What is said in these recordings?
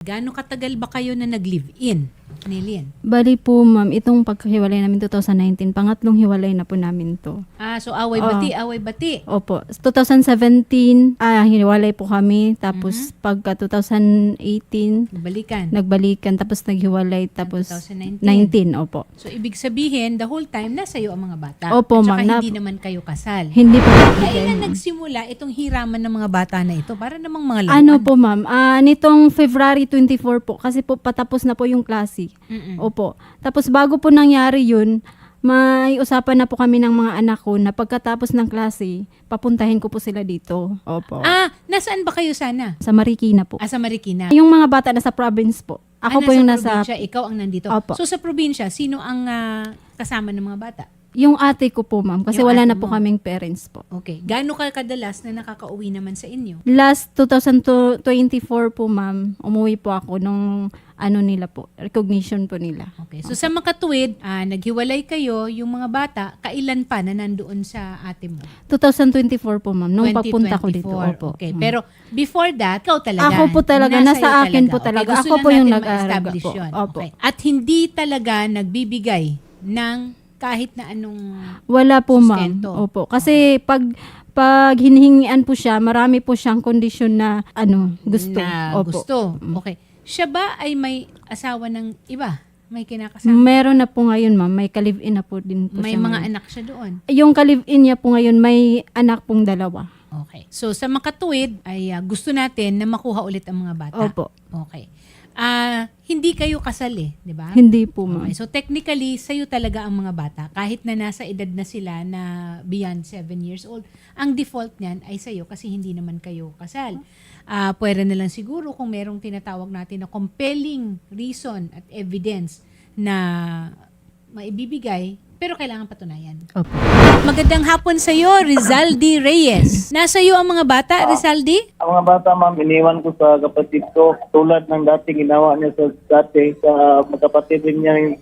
Gaano katagal ba kayo na nag-live-in, Nelian? Bali po, ma'am, itong pagkahiwalay namin 2019, pangatlong hiwalay na po namin to. So away-bati. Opo. 2017, hiwalay po kami. Tapos pagka 2018, nagbalikan. Tapos naghiwalay. Tapos 2019. 19, opo. So ibig sabihin, the whole time, nasa iyo ang mga bata. Opo, At saka ma'am. hindi naman kayo kasal. Hindi po. Kailan nagsimula itong hiraman ng mga bata na ito? Para namang mga laruan. Ano po, ma'am? Nitong February 24 po, kasi po patapos na po yung klase. Opo. Tapos bago po nangyari yun, may usapan na po kami ng mga anak ko na pagkatapos ng klase, papuntahin ko po sila dito. Opo. Nasaan ba kayo sana? Sa Marikina po. Sa Marikina. Yung mga bata nasa province po. Ako po yung nasa... probinsya, ikaw ang nandito. Opo. So sa probinsya, sino ang kasama ng mga bata? Yung ate ko po, ma'am. Kasi Yung wala ate na po mo. kaming parents po. Okay. Gaano ka kadalas na nakakauwi naman sa inyo? Last 2024 po, ma'am, umuwi po ako nung nila po, recognition po nila. Okay. So sa makatuwid, naghiwalay kayo, yung mga bata, kailan pa na nandoon sa ate mo? 2024 po, ma'am, nung pagpunta ko dito. 2024. Opo. Okay. Pero before that, ikaw talaga. Ako po talaga, nasa iyo akin po talaga. Okay, gusto Ako lang po yung natin nag-aaraga ma-establish po. yun. Opo. Okay. At hindi talaga nagbibigay ng kahit na anong Wala po, ma'am. sustento. Opo. Kasi pag hinihingian po siya, marami po siyang kondisyon na gusto. Na Opo. gusto. Okay. Siya ba ay may asawa ng iba? May kinakasama? Meron na po ngayon, ma'am. May ka-live-in na po din po May siya mga ngayon. anak siya doon. Yung ka-live-in niya po ngayon, may anak pong 2. Okay. So sa makatuwid ay gusto natin na makuha ulit ang mga bata. Opo. Okay. Hindi kayo kasal di ba? Hindi po, ma'am. Okay. So technically, sa'yo talaga ang mga bata. Kahit na nasa edad na sila na beyond 7 years old, ang default niyan ay sa'yo kasi hindi naman kayo kasal. Pwede na lang siguro kung merong tinatawag natin na compelling reason at evidence na maibibigay, pero kailangan patunayan. Opo. Magandang hapon sa iyo, Rizaldi Reyes. Nasa iyo ang mga bata, Rizaldi? Ang mga bata, ma'am, iniwan ko sa kapatid ko. Tulad ng dating ginawa niya sa dati, sa magkapatid rin niya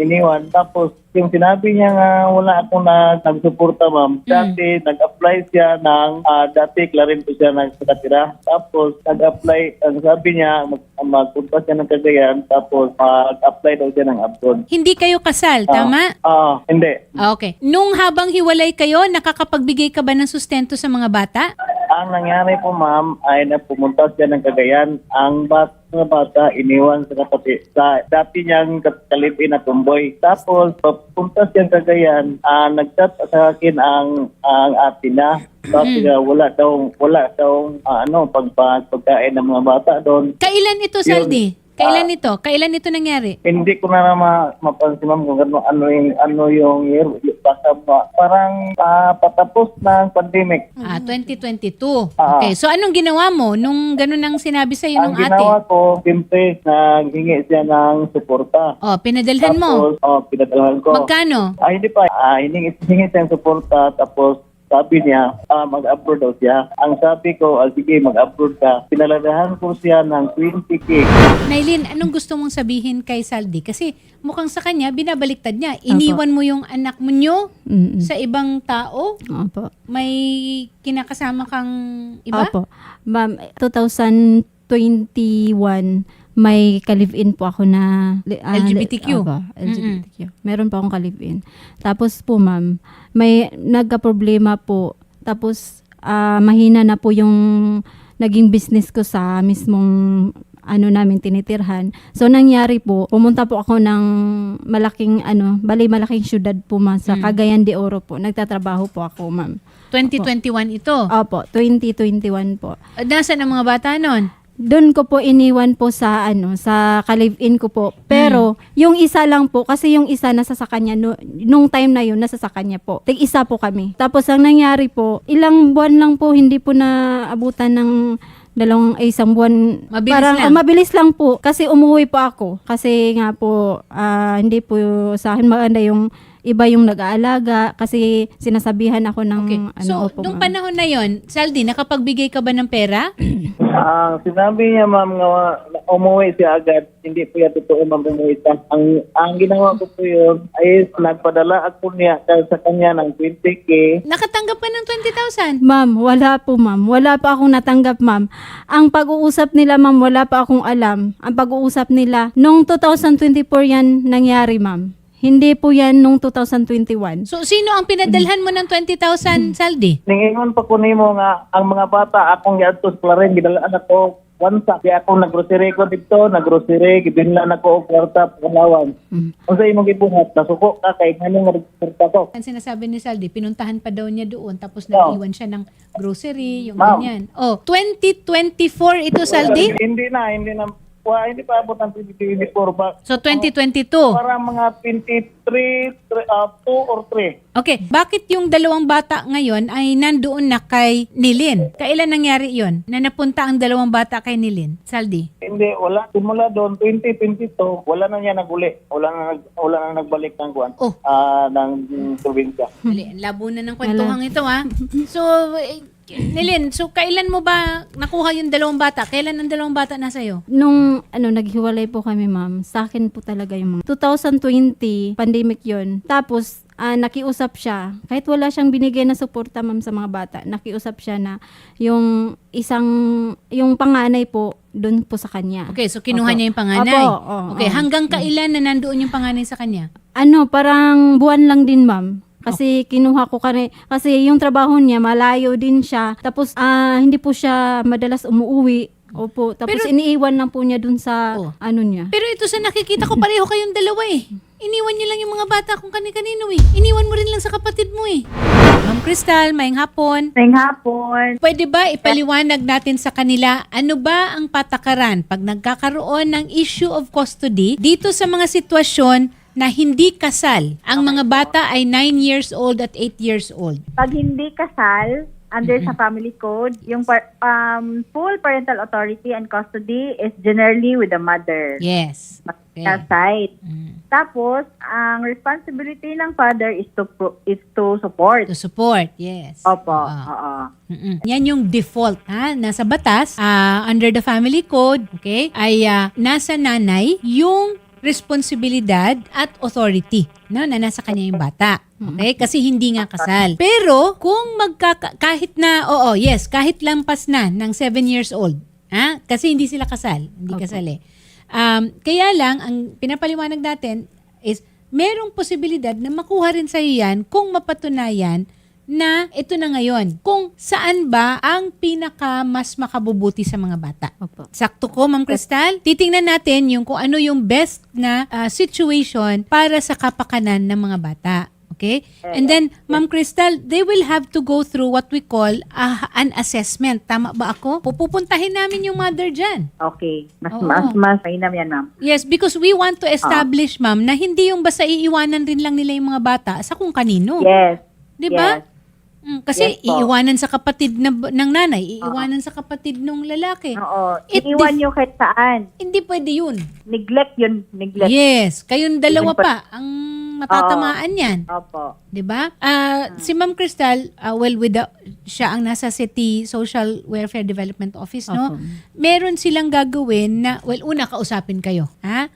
iniwan. Tapos, yung sinabi niya nga wala akong nagsuporta, ma'am. Dati, nag-apply siya ng, dati, Clarin po siya nakatira. Tapos, nag-apply, ang sabi niya, magpunta siya ng Cagayan. Tapos, mag-apply daw siya ng abroad. Hindi kayo kasal, tama? Hindi. Okay. Nung habang hiwalay kayo, nakakapagbigay ka ba ng sustento sa mga bata? Ang nangyari po, ma'am, ay napumunta siya ng Cagayan. Ang mga bata iniwan sa kapatid. Sa dati niyang kalipin na tumboy. Tapos, papunta siya ng Cagayan, nag-chat sa akin ang ate na. Sabi niya, wala daw pagkain ng mga bata doon. Kailan ito, Saldi? Kailan ito? Kailan ito nangyari? Hindi ko na mapansin, ma'am, kung ano yung year. Basta parang patapos ng pandemic. 2022. Okay. So, anong ginawa mo nung ganun ang sinabi sa'yo ng Ang ate? ginawa ko, simple, naghingi siya ng suporta. Pinadalhan mo? Tapos, pinadalhan ko. Magkano? Hindi pa. Hiningi siya ng suporta. Tapos, sabi niya, mag-upload daw siya. Ang sabi ko, sige, mag-upload ka. Pinaladahan ko siya ng 20K. Nailin, anong gusto mong sabihin kay Saldi? Kasi mukhang sa kanya, binabaliktad niya. Iniwan mo yung anak mo nyo sa ibang tao? Opo. May kinakasama kang iba? Opo. Ma'am, 2021, may ka-live-in po ako na... LGBTQ? Opo, LGBTQ. Meron po akong ka-live-in. Tapos po, ma'am, may nagka-problema po. Tapos, mahina na po yung naging business ko sa mismong namin tinitirhan. So, nangyari po, pumunta po ako ng malaking syudad po, ma'am, sa Cagayan de Oro po. Nagtatrabaho po ako, ma'am. 2021 ito? Opo, 2021 po. Nasaan ang mga bata nun? Doon ko po iniwan po sa sa ka-live-in ko po. Pero yung isa lang po kasi yung isa nasa sa kanya nung time na yun nasa sa kanya po. Tig-isa po kami. Tapos ang nangyari po, ilang buwan lang po hindi po naabutan ng isang buwan. Mabilis lang po kasi umuwi po ako. Kasi nga po hindi po sa akin maganda yung iba yung nag-aalaga kasi sinasabihan ako ng So, nung panahon na yon, Saldi, nakapagbigay ka ba ng pera? Sinabi niya, ma'am, nga umuwi siya agad. Hindi po yan totoo, ma'am, umuwi siya. Ang ginawa ko po yun ay nagpadala ako niya sa kanya ng 20K. Nakatanggap ka ng 20,000. Ma'am, wala po ma'am. Wala pa akong natanggap ma'am. Ang pag-uusap nila ma'am, wala pa akong alam. Ang pag-uusap nila, noong 2024 yan nangyari ma'am. Hindi po yan noong 2021. So, sino ang pinadalhan mo ng 20,000 saldi? Ningingon pa ko nimo nga ang mga bata akong giadto sa Claren gidalaan ako wansa kaya akong naggrocery ko dito, naggrocery gibinlan ako og kwarta pangalawan. Unsa imong gibuhat nasuko ka kay nganong nagkwarta ko. Ang sinasabi ni Saldi, pinuntahan pa daw niya doon tapos No. nag-iwan siya ng grocery, yung Ma'am. ganyan. Oh, 2024 ito, Saldi? Hindi hindi pa abot ng 2024 ba. So, 2022. Para mga 23, 2 or 3. Okay, bakit yung dalawang bata ngayon ay nandoon na kay Nilin? Kailan nangyari yon? Na napunta ang dalawang bata kay Nilin? Saldi? Hindi, wala. Simula doon, 2022, wala na niya naguli. Wala na nagbalik ng kuwan. Oh. Ng probinsya. Dali, ang labo na ng kwentuhang ito, ha? So, Nilin, so kailan mo ba nakuha yung dalawang bata? Kailan ang dalawang bata nasa iyo? Nung naghiwalay po kami ma'am, sa akin po talaga yung mga 2020, pandemic yon. Tapos, nakiusap siya. Kahit wala siyang binigay na suporta ma'am sa mga bata, nakiusap siya na yung panganay po, doon po sa kanya. Okay, so kinuha Opo. niya yung panganay. Opo, oo, Okay, oo. hanggang kailan na nandoon yung panganay sa kanya? Parang buwan lang din ma'am. Kasi kinuha ko kasi yung trabaho niya malayo din siya. Tapos hindi po siya madalas umuwi. Opo. Tapos Pero- iniiwan lang po niya dun sa Oh. niya. Pero ito sa nakikita ko, pareho kayong dalawa eh. Iniwan niyo lang yung mga bata kung kani-kanino eh. Iniwan mo rin lang sa kapatid mo eh. Ma'am Crystal, maayong hapon. Ngayong hapon. Pwede ba ipaliwanag natin sa kanila ano ba ang patakaran pag nagkakaroon ng issue of custody dito sa mga sitwasyon na hindi kasal? Ang mga bata ay 9 years old at 8 years old. Pag hindi kasal, under sa family code, yung full parental authority and custody is generally with the mother. Yes. Okay. Side. Mm. Tapos, ang responsibility ng father is to support. To support, yes. Opo. Ah. Oo. Mm-mm. Yan yung default ha nasa batas under the family code, okay? Ay nasa nanay yung responsibilidad at authority na nasa kanya yung bata. Okay? Kasi hindi nga kasal. Pero kung kahit na kahit lampas na ng 7 years old, ha? Kasi hindi sila kasal, hindi kasal eh. Kaya lang ang pinapaliwanag natin is merong posibilidad na makuha rin sa yan kung mapatunayan na ito na ngayon, kung saan ba ang pinaka mas makabubuti sa mga bata. Opo. Sakto ko, Ma'am Crystal? Titingnan natin yung kung ano yung best na situation para sa kapakanan ng mga bata. Okay? And then, Ma'am Crystal, they will have to go through what we call an assessment. Tama ba ako? Pupuntahin namin yung mother dyan. Okay. Oo. Mas mainam yan, ma'am. Yes, because we want to establish, ma'am, na hindi yung basta iiwanan rin lang nila yung mga bata sa kung kanino. Yes. Di ba? Yes. Kasi Yes po. iiwanan sa kapatid ng nanay, iiwanan sa kapatid ng lalaki. Oo. It Iiwan nyo kahit saan. Hindi pwede yun. Neglect yun. Neglect. Yes, kayong dalawa pa ang matatamaan yan. Opo. 'Di ba? Si Ma'am Crystal, siya ang nasa City Social Welfare Development Office, no? Opo. Meron silang gagawin na una kausapin kayo, ha?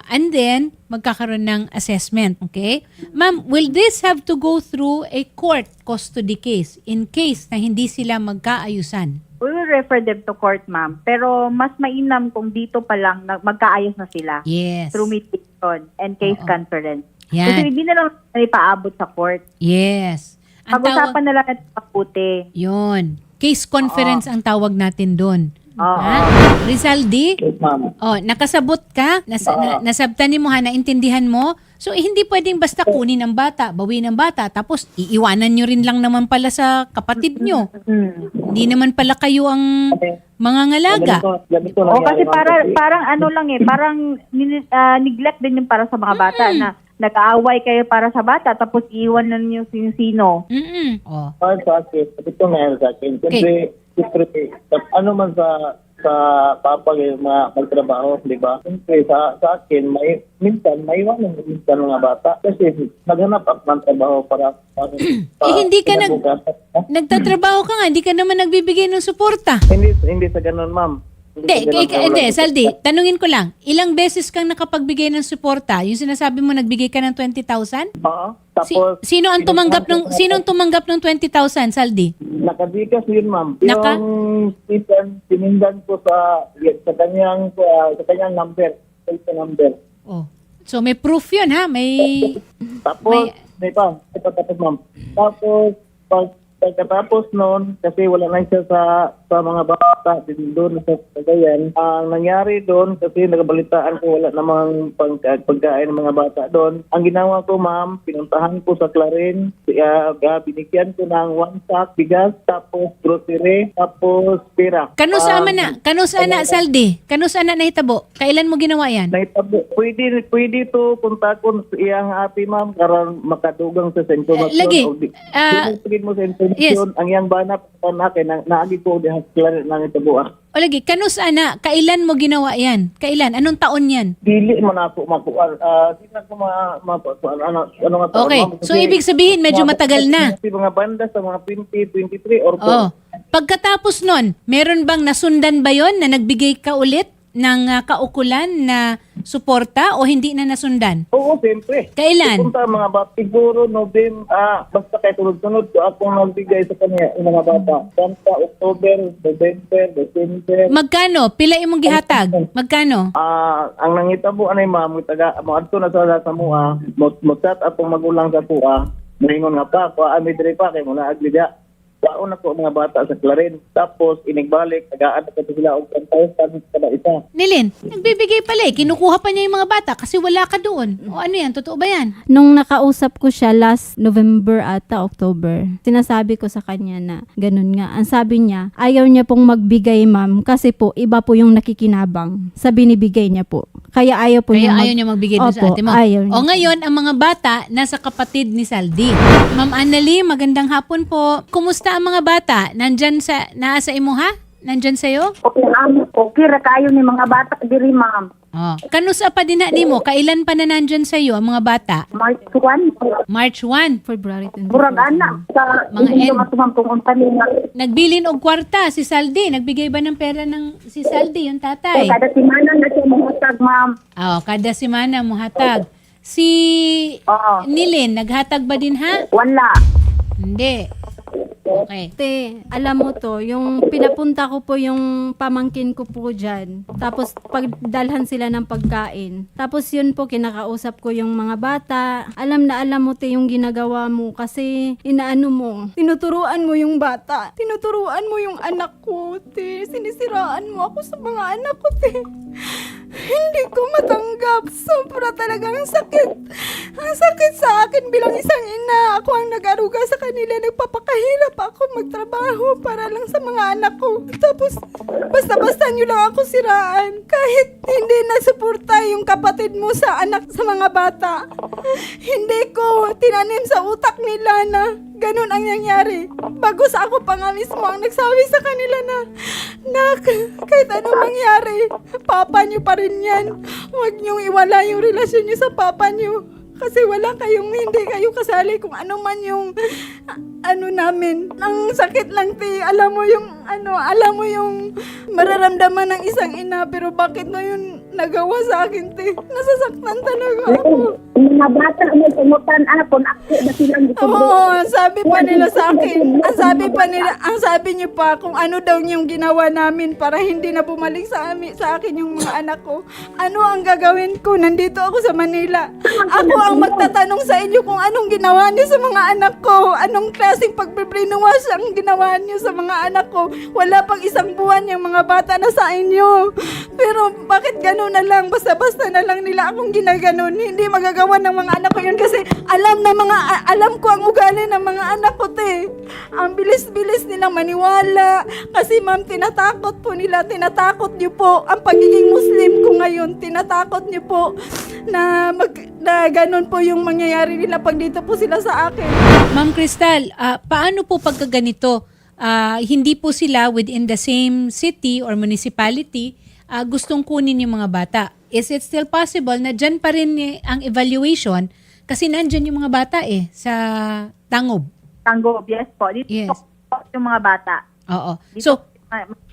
And then magkakaroon ng assessment, okay? Ma'am, will this have to go through a court custody case in case na hindi sila magkaayusan? We will refer them to court, ma'am. Pero mas mainam kung dito pa lang magkaayos na sila. Yes. Through mediation and case Oo. conference. Yan. Kasi hindi na lang ipaabot sa court. Yes. Ang Pag-usapan na lang natin mabuti. Yun. Case conference ang tawag natin doon. Oo. Ha? Rizaldi? Yes, ma'am. Nakasabot ka? Nasabtanin mo, naintindihan mo? So, hindi pwedeng basta kunin ng bata, bawin ng bata, tapos iiwanan nyo rin lang naman pala sa kapatid nyo. Hindi naman pala kayo ang mga ngalaga. Ganito O kasi nangyari, ma'am, parang ano lang parang neglect din yung para sa mga bata na nag-aaway kayo para sa bata tapos iiwan na niyo sino. Mm-mm. Oh. Para sa akin, ito nangyari sa akin. Siyempre, ano man sa papa yung mga magtrabaho, di ba? Siyempre, sa akin, minsan, maiwanan minsan mga bata. Kasi naghanap ako ng trabaho para hindi ka kinabukasan. nagtatrabaho ka nga, hindi ka naman nagbibigay ng suporta. Hindi sa ganun, ma'am. Hindi, Saldi, tanungin ko lang, ilang beses kang nakapagbigay ng suporta? Yung sinasabi mo nagbigay ka ng 20,000? Oo. Tapos, Sino ang tumanggap ng 20,000, Saldi? Nakabikas yun, ma'am. Naka? Yung sinindan ko sa kanyang number. Sa number. Oh. So may proof 'yun ha, may Tapos, tapos, ma'am. Tapos, pagkatapos noon, kasi wala na siya sa mga bata, din doon sa Cagayan. Ang nangyari doon, kasi nagabalitaan ko wala namang pagkain ng mga bata doon. Ang ginawa ko, ma'am, pinuntahan ko sa Clarin, binigyan ko ng 1 sack bigas, tapos grocery, tapos pera. Kanusa na Saldi? Kanusa na nahitabo? Kailan mo ginawa 'yan? Naitabo. Pwede to kontakon sa iyang ate, ma'am, karon makadugang sa informasyon. Lagi, Pwede mo sa informasyon. yes. Ang iyang banat na kay naagi ko di klaro nang itabo. O lagi, kanusa na? Kailan mo ginawa 'yan? Kailan? Anong taon 'yan? Dili man ako makuan. Di na ko ano nga taon, Okay. ma'am, So kasi ibig sabihin medyo matagal na. Kasi mga banda sa mga 2023 or Oh. Pagkatapos nun, meron bang nasundan ba 'yon na nagbigay ka ulit ng kaukulan na suporta o hindi na nasundan? Oo, siyempre. Kailan? Punta mga bata, siguro basta kay sunod-sunod ko akong nagbigay sa kanya yung mga bata. Basta October, November, December. Magkano? Pila imong gihatag? Magkano? Ang nangitabo anay ma'am, mo adto na sa mua, motat atong magulang sa tuwa. Moingon nga pa, ami dire pa kay muna aglida. Baon ako mga bata sa Clarin. Tapos inigbalik, tagaan na sila og 10,000 kada isa. Nilin, nagbibigay pala eh. Kinukuha pa niya yung mga bata kasi wala ka doon. O ano yan? Totoo ba yan? Nung nakausap ko siya last November ata, October, sinasabi ko sa kanya na ganun nga. Ang sabi niya, ayaw niya pong magbigay, ma'am, kasi po iba po yung nakikinabang sa binibigay niya po. Kaya ayaw po Kaya ayaw niya magbigay doon sa Opo, ate mo. ayaw niya. O ngayon, ang mga bata nasa kapatid ni Saldi. Ma'am Annalyn, magandang hapon po. Kumusta ang mga bata? Naasa imo ha? Nandyan sa'yo? Okay, okay ra kayo ni mga bata diri, ma'am. Oh. Kanusa pa din na nimo? Kailan pa na nandyan sa'yo ang mga bata? March 1, March 1. February 24. murag ana sa Mga mga end. matumam kung unta nila. Nagbilin og kwarta si Saldi. Nagbigay ba ng pera ng si Saldi, yung tatay? Kada semana na siya mahutag, ma'am. Oh, kada semana mo hatag. Si Oo. Nilin, naghatag ba din ha? Wala. Hindi. Okay. Te, alam mo to, yung pinapunta ko po yung pamangkin ko po dyan. Tapos pagdalhan sila ng pagkain. Tapos yun po, kinakausap ko yung mga bata. Alam na alam mo te yung ginagawa mo kasi inaano mo. Tinuturuan mo yung bata. Tinuturuan mo yung anak ko, te. Sinisiraan mo ako sa mga anak ko, te. Hindi ko matanggap. Sobra talagang sakit. Ang sakit sa akin bilang isang ina. Ako ang nag-aruga sa kanila. Nagpapakahirap ako magtrabaho para lang sa mga anak ko. Tapos, basta-basta nyo lang ako siraan. Kahit hindi nasuporta yung kapatid mo sa anak sa mga bata. Hindi ko tinanim sa utak nila na ganun ang nangyari. Bagos ako pa nga mismo ang nagsabi sa kanila na kahit anong mangyari, papa nyo pa rin yan. Huwag nyong iwala yung relasyon nyo sa papa nyo. Kasi hindi kayo kasali kung ano man yung namin. Ang sakit lang, te. Alam mo yung mararamdaman ng isang ina, pero bakit na yun nagawa sa akin, te? Nasasaktan talaga ako. Yung mga bata may tumutan ako na silang Oo, sabi pa nila sa akin. Ang sabi niyo pa kung ano daw yung ginawa namin para hindi na bumalik sa akin yung mga anak ko. Ano ang gagawin ko? Nandito ako sa Manila. Ako ang magtatanong sa inyo kung anong ginawa niyo sa mga anak ko. Anong klaseng pagbibrinuwas ang ginawa niyo sa mga anak ko. Wala pang isang buwan yung mga bata na sa inyo. Pero bakit gano'n na lang? Basta-basta na lang nila akong ginaganon. Hindi magagawa ng mga anak ko yun kasi alam ko ang ugali ng mga anak ko, te. Ang bilis-bilis nilang maniwala. Kasi ma'am, tinatakot niyo po ang pagiging Muslim ko ngayon. Tinatakot niyo po na ganun po yung mangyayari nila pag dito po sila sa akin. Ma'am Cristal, paano po pagkaganito? Hindi po sila within the same city or municipality gustong kunin yung mga bata. Is it still possible na dyan pa rin ang evaluation kasi nandyan yung mga bata sa Tangob? Tango, yes po. Dito Yes. po yung mga bata. Oo. Dito So,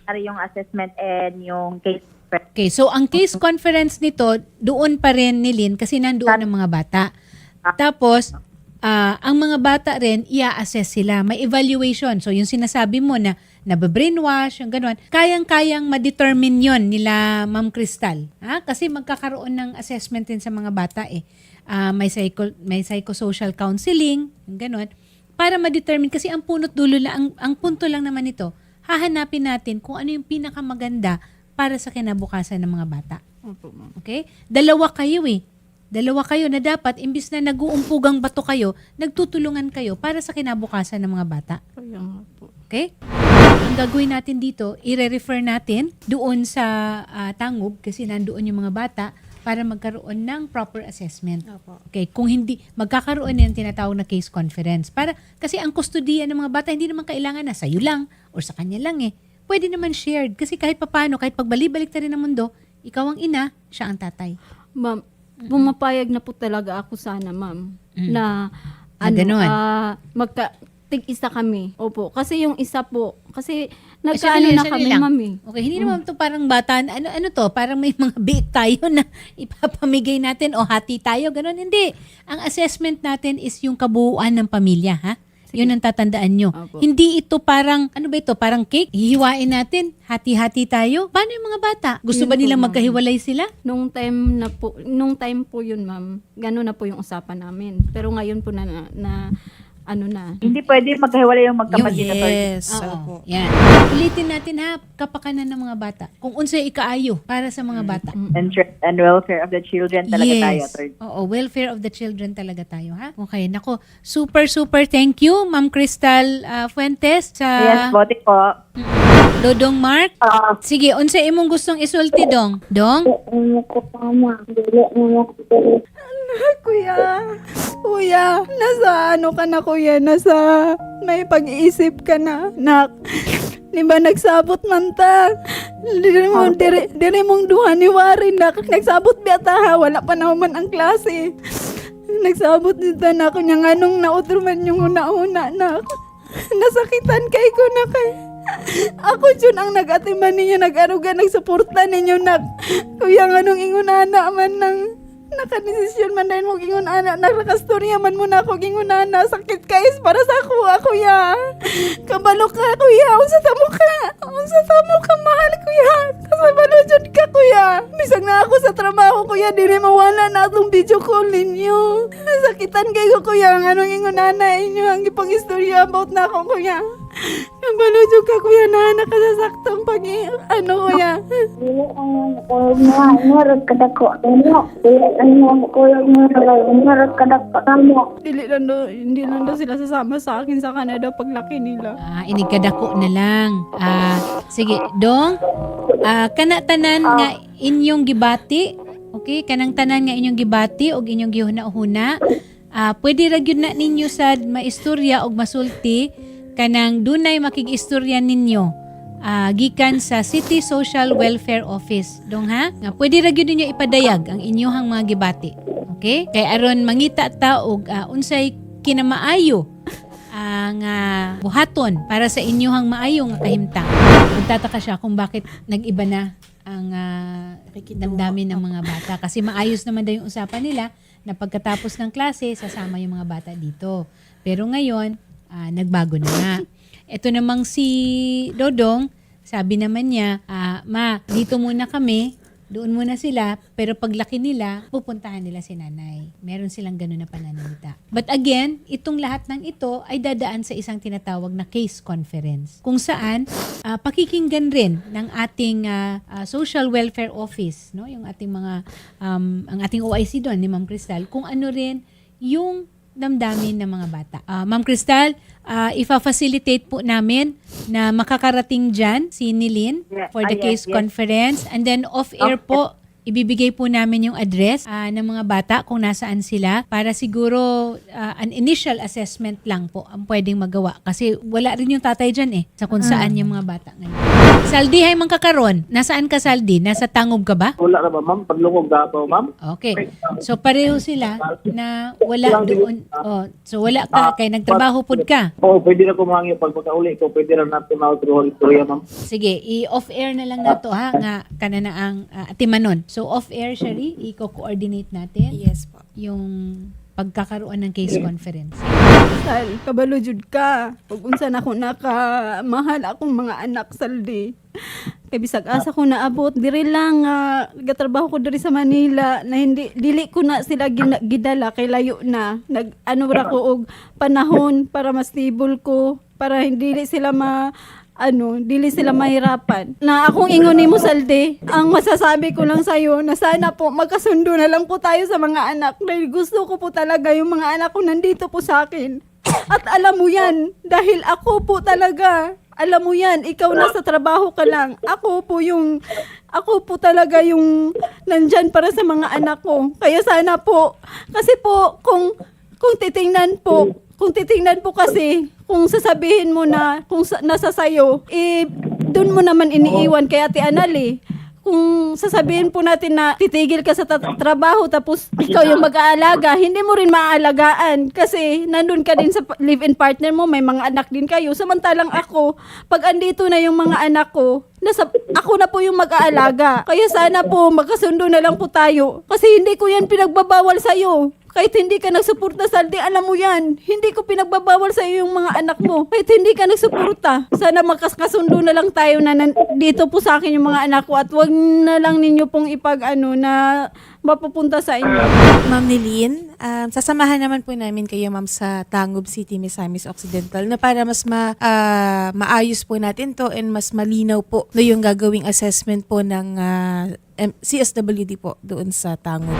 mangyari yung assessment and yung case. Okay, so ang case conference nito, doon pa rin nilin kasi nandoon ang mga bata. Tapos, ang mga bata rin, i-assess sila. May evaluation. So, yung sinasabi mo na nababrainwash, yung gano'n, kayang-kayang ma-determine yon nila Ma'am Crystal. Ha? Kasi magkakaroon ng assessment din sa mga bata eh. May psychosocial counseling, yung gano'n, para ma-determine. Kasi ang punot dulo lang, ang punto lang naman ito, hahanapin natin kung ano yung pinakamaganda para sa kinabukasan ng mga bata. Opo, ma'am. Okay? Dalawa kayo na dapat, imbis na nag-uumpugang bato kayo, nagtutulungan kayo para sa kinabukasan ng mga bata. Kaya nga po. Okay? Ang gagawin natin dito, i-refer natin doon sa Tangub kasi nandoon yung mga bata para magkaroon ng proper assessment. Okay, kung hindi magkakaroon ng tinatawag na case conference kasi ang kustodiya ng mga bata hindi naman kailangan na sa'yo lang or sa kanya lang eh. Pwede naman shared kasi kahit papaano, kahit pagbali-balik ta rin ng mundo, ikaw ang ina, siya ang tatay. Ma'am, pumapayag na po talaga ako sana, ma'am, na ganun. tig-isa kami. Opo. Kasi yung isa po, kasi Sandali nagkaano na lang, kami, sandali lang. ma'am eh. Okay, hindi naman to parang bata, ano to, parang may mga biik tayo na ipapamigay natin o hati tayo, ganun. Hindi. Ang assessment natin is yung kabuuan ng pamilya, ha? Yun ang tatandaan nyo. Opo. Hindi ito parang, ano ba ito, parang cake? Hihiwain natin, hati-hati tayo. Paano yung mga bata? Gusto Yun ba po, nilang ma'am. magkahiwalay sila? Nung time po yun, ma'am, gano'n na po yung usapan namin. Pero ngayon po Hindi pwede magkahiwalay yung magkapatid. Yes. Oo. Yan. Ulitin natin ha, kapakanan ng mga bata. Kung unsay ikaayo para sa mga bata. And welfare of the children talaga tayo, attorney. Oo, welfare of the children talaga tayo, ha? Okay, nako. Super thank you, Ma'am Crystal Fuentes. Yes, bote po. Dodong Mark. Sige, unsay imong gustong isulti, Dong? Dong? Kuya, nasa ano ka na kuya? Nasa may pag-iisip ka na. Nak, di ba nagsabot man ta? Dire mong duha ni Warin nak. Nagsabot biyata ha, wala pa naman ang klase. Nagsabot nito na ako niya nga nung nautro man yung una-una nak. Nasakitan kay ko na kay. Ako dyan ang nag-atiman ninyo, nag-aruga, nagsuporta ninyo nak. Kuya nga nung ingunana man ng nakanisisyon man dahil mo gingon ana nakastorya man mo na ako gingon ana sakit kais para sa ako kuya kabalo ka kuya unsa tamo ka mahal kuya kasabalo jud ka kuya bisag na ako sa trabaho kuya dili mawala na atong video call ninyo sakitan kay ko kuya nganong ingon ana inyo ang gipang istorya about na ako kuya kabalo jud ka kuya na nakasasaktong pag ano kuya hindi lang daw sila sasama sa akin sa Canada paglaki nila. Inigkadako na lang. Sige, Dong. Kana tanan nga inyong gibati. Okay, kanang tanan nga inyong gibati o inyong gihuna-huna. Pwede ra gyud na ninyo sad maistorya og masulti kanang dunay makig-istorya ninyo. Gikan sa City Social Welfare Office. Dong ha? Nga pwede ra gyud ninyo ipadayag ang inyong mga gibati. Okay? Kay aron mangita ta og unsay kinamaayo ang buhaton para sa inyong maayo nga kahimtang. Magtataka siya kung bakit nag-iba na ang damdamin ng mga bata kasi maayos naman daw yung usapan nila na pagkatapos ng klase sasama yung mga bata dito. Pero ngayon nagbago na nga. Ito namang si Dodong, sabi naman niya, ma, dito muna kami, doon muna sila, pero paglaki nila, pupuntahan nila si nanay. Meron silang ganun na pananalita. But again, itong lahat ng ito ay dadaan sa isang tinatawag na case conference, kung saan pakikinggan rin ng ating Social Welfare Office, no? Yung ating mga, ang ating OIC doon ni Ma'am Crystal, kung ano rin yung damdamin ng mga bata. Ma'am Crystal, ifa-facilitate po namin na makakarating dyan si Nilin for the case conference. And then off-air po, ibibigay po namin yung address ng mga bata kung nasaan sila para siguro an initial assessment lang po ang pwedeng magawa. Kasi wala rin yung tatay dyan sa kung saan yung mga bata ngayon. Saldi, hay man kakaron. Nasaan ka, Saldi? Nasa Tangob ka ba? Wala na ba, ma'am? Paglungog na ako, ma'am? Okay. So pareho sila na wala doon. Oh, so wala ka kay nagtrabaho pud ka. Oo, pwede na kumangyo. Pag magkauli ko, pwede na natin na-through Korea, ma'am. Sige, i-off-air na lang nato ha nga kana na ang atimanon. So off-air, Shari, i-coordinate natin Yes po. yung pagkakaroon ng case conference. Sal, kabalo jud ka. Pag unsa na ako nakamahal akong mga anak, Saldi. Kay bisag asa ko naabot diri lang gatrabaho ko diri sa Manila na hindi dili ko na sila gidala kay layo na. Nag ano ra ko og panahon para mas stable ko para hindi sila dili sila mahirapan. Na akong ingon nimo, Saldi, ang masasabi ko lang sa'yo na sana po magkasundo na lang po tayo sa mga anak. Dahil gusto ko po talaga yung mga anak ko nandito po sa akin. At alam mo yan, dahil ako po talaga, alam mo yan, ikaw nasa trabaho ka lang. Ako po talaga yung nandyan para sa mga anak ko. Kaya sana po, kasi po, kung titingnan po kasi, kung sasabihin mo na kung nasa sayo, doon mo naman iniiwan kay Ate Anali. Kung sasabihin po natin na titigil ka sa trabaho tapos ikaw yung mag-aalaga, hindi mo rin maaalagaan kasi nandun ka din sa live-in partner mo, may mga anak din kayo. Samantalang ako, pag andito na yung mga anak ko, ako na po yung mag-aalaga. Kaya sana po magkasundo na lang po tayo kasi hindi ko yan pinagbabawal sa'yo. Kahit hindi ka nagsuporta, Saldi, alam mo yan. Hindi ko pinagbabawal sa iyo yung mga anak mo. Kahit hindi ka nagsuporta. Sana magkasundo na lang tayo na dito po sa akin yung mga anak ko at wag na lang ninyo pong na mapupunta sa inyo. Ma'am Nilin, sasamahan naman po namin kayo, ma'am, sa Tangob City, Misamis Occidental na para mas maayos po natin to and mas malinaw po no yung gagawing assessment po ng CSWD po doon sa Tangob.